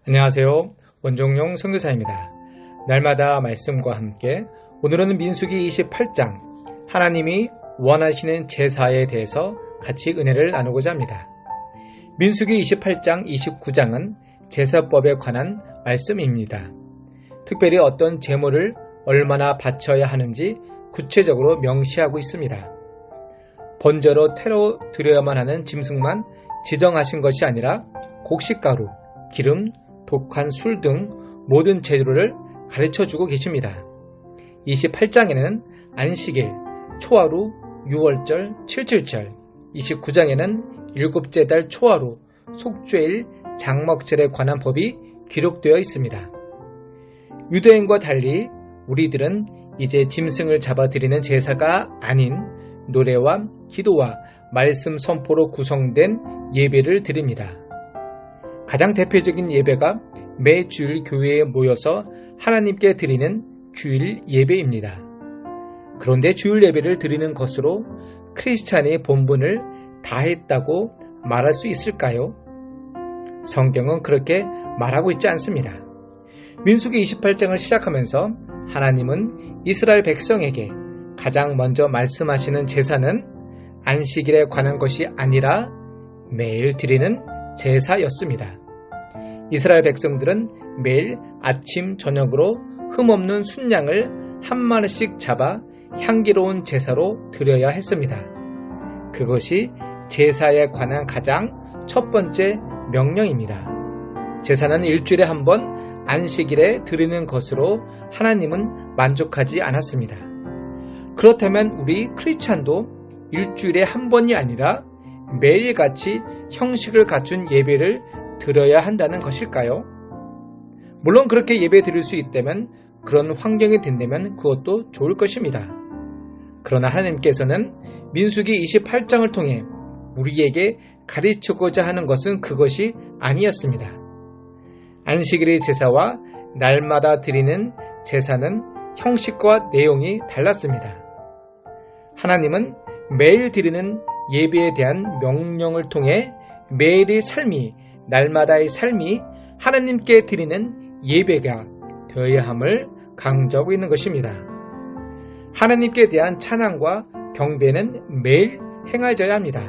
안녕하세요. 원종용 선교사입니다. 날마다 말씀과 함께 오늘은 민수기 28장 하나님이 원하시는 제사에 대해서 같이 은혜를 나누고자 합니다. 민수기 28장 29장은 제사법에 관한 말씀입니다. 특별히 어떤 제물을 얼마나 바쳐야 하는지 구체적으로 명시하고 있습니다. 번제로 태로 드려야만 하는 짐승만 지정하신 것이 아니라 곡식가루, 기름, 독한 술 등 모든 재료를 가르쳐주고 계십니다. 28장에는 안식일, 초하루, 유월절, 칠칠절, 29장에는 일곱째 달 초하루, 속죄일, 장먹절에 관한 법이 기록되어 있습니다. 유대인과 달리 우리들은 이제 짐승을 잡아드리는 제사가 아닌 노래와 기도와 말씀 선포로 구성된 예배를 드립니다. 가장 대표적인 예배가 매 주일 교회에 모여서 하나님께 드리는 주일 예배입니다. 그런데 주일 예배를 드리는 것으로 크리스찬의 본분을 다했다고 말할 수 있을까요? 성경은 그렇게 말하고 있지 않습니다. 민수기 28장을 시작하면서 하나님은 이스라엘 백성에게 가장 먼저 말씀하시는 제사는 안식일에 관한 것이 아니라 매일 드리는 제사였습니다. 이스라엘 백성들은 매일 아침 저녁으로 흠없는 순양을 한 마리씩 잡아 향기로운 제사로 드려야 했습니다. 그것이 제사에 관한 가장 첫 번째 명령입니다. 제사는 일주일에 한 번 안식일에 드리는 것으로 하나님은 만족하지 않았습니다. 그렇다면 우리 크리스찬도 일주일에 한 번이 아니라 매일같이 형식을 갖춘 예배를 드려야 한다는 것일까요? 물론 그렇게 예배 드릴 수 있다면, 그런 환경이 된다면 그것도 좋을 것입니다. 그러나 하나님께서는 민수기 28장을 통해 우리에게 가르치고자 하는 것은 그것이 아니었습니다. 안식일의 제사와 날마다 드리는 제사는 형식과 내용이 달랐습니다. 하나님은 매일 드리는 예배에 대한 명령을 통해 매일의 삶이, 날마다의 삶이 하나님께 드리는 예배가 되어야 함을 강조하고 있는 것입니다. 하나님께 대한 찬양과 경배는 매일 행해져야 합니다.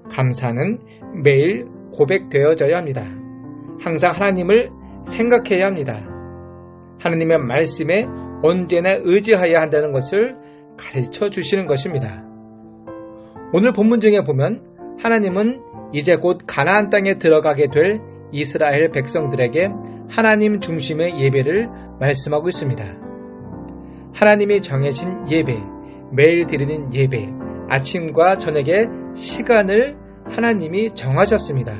감사는 매일 고백되어져야 합니다. 항상 하나님을 생각해야 합니다. 하나님의 말씀에 언제나 의지해야 한다는 것을 가르쳐 주시는 것입니다. 오늘 본문 중에 보면 하나님은 이제 곧 가나안 땅에 들어가게 될 이스라엘 백성들에게 하나님 중심의 예배를 말씀하고 있습니다. 하나님이 정해진 예배, 매일 드리는 예배, 아침과 저녁의 시간을 하나님이 정하셨습니다.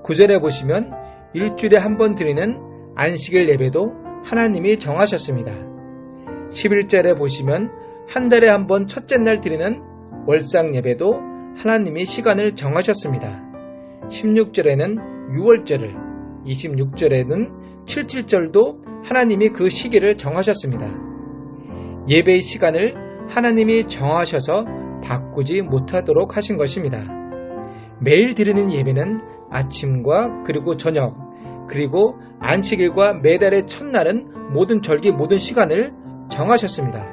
9절에 보시면 일주일에 한 번 드리는 안식일 예배도 하나님이 정하셨습니다. 11절에 보시면 한 달에 한 번 첫째 날 드리는 월상 예배도 하나님이 시간을 정하셨습니다. 16절에는 유월절을, 26절에는 칠칠절도 하나님이 그 시기를 정하셨습니다. 예배의 시간을 하나님이 정하셔서 바꾸지 못하도록 하신 것입니다. 매일 드리는 예배는 아침과 그리고 저녁, 그리고 안식일과 매달의 첫날은 모든 절기, 모든 시간을 정하셨습니다.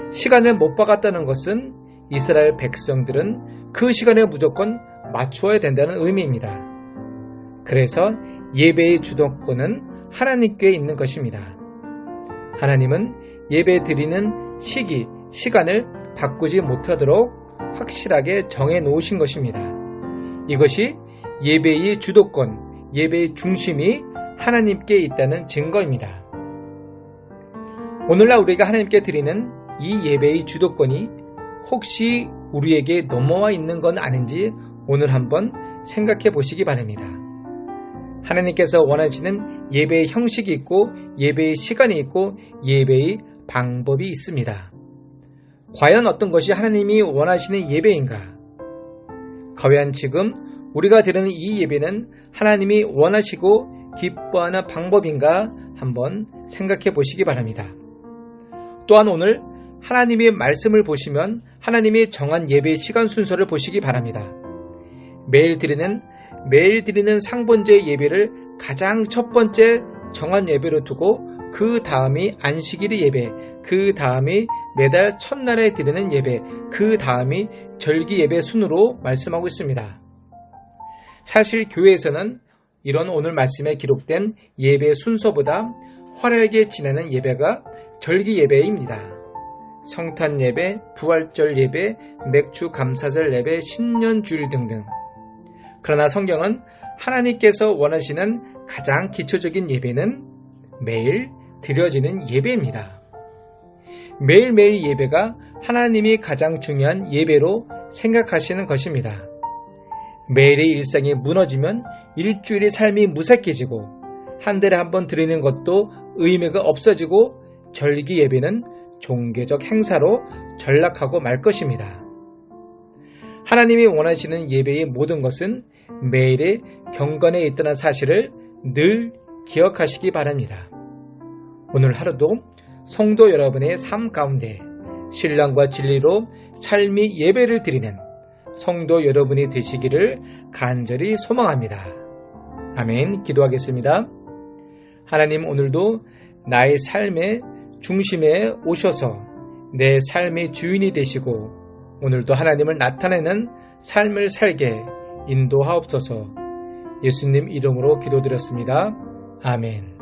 시간을 못 박았다는 것은 이스라엘 백성들은 그 시간에 무조건 맞추어야 된다는 의미입니다. 그래서 예배의 주도권은 하나님께 있는 것입니다. 하나님은 예배 드리는 시기, 시간을 바꾸지 못하도록 확실하게 정해 놓으신 것입니다. 이것이 예배의 주도권, 예배의 중심이 하나님께 있다는 증거입니다. 오늘날 우리가 하나님께 드리는 이 예배의 주도권이 혹시 우리에게 넘어와 있는 건 아닌지 오늘 한번 생각해 보시기 바랍니다. 하나님께서 원하시는 예배의 형식이 있고 예배의 시간이 있고 예배의 방법이 있습니다. 과연 어떤 것이 하나님이 원하시는 예배인가? 과연 지금 우리가 드리는 이 예배는 하나님이 원하시고 기뻐하는 방법인가 한번 생각해 보시기 바랍니다. 또한 오늘 하나님의 말씀을 보시면 하나님이 정한 예배의 시간 순서를 보시기 바랍니다. 매일 드리는 상번제 예배를 가장 첫 번째 정한 예배로 두고 그 다음이 안식일의 예배, 그 다음이 매달 첫날에 드리는 예배, 그 다음이 절기 예배 순으로 말씀하고 있습니다. 사실 교회에서는 이런 오늘 말씀에 기록된 예배 순서보다 화려하게 지내는 예배가 절기 예배입니다. 성탄 예배, 부활절 예배, 맥주 감사절 예배, 신년주일 등등. 그러나 성경은 하나님께서 원하시는 가장 기초적인 예배는 매일 드려지는 예배입니다. 매일매일 예배가 하나님이 가장 중요한 예배로 생각하시는 것입니다. 매일의 일상이 무너지면 일주일의 삶이 무색해지고 한 달에 한 번 드리는 것도 의미가 없어지고 절기 예배는 종교적 행사로 전락하고 말 것입니다. 하나님이 원하시는 예배의 모든 것은 매일의 경건에 있다는 사실을 늘 기억하시기 바랍니다. 오늘 하루도 성도 여러분의 삶 가운데 신랑과 진리로 삶이 예배를 드리는 성도 여러분이 되시기를 간절히 소망합니다. 아멘. 기도하겠습니다. 하나님, 오늘도 나의 삶의 중심에 오셔서 내 삶의 주인이 되시고 오늘도 하나님을 나타내는 삶을 살게 인도하옵소서. 예수님 이름으로 기도드렸습니다. 아멘.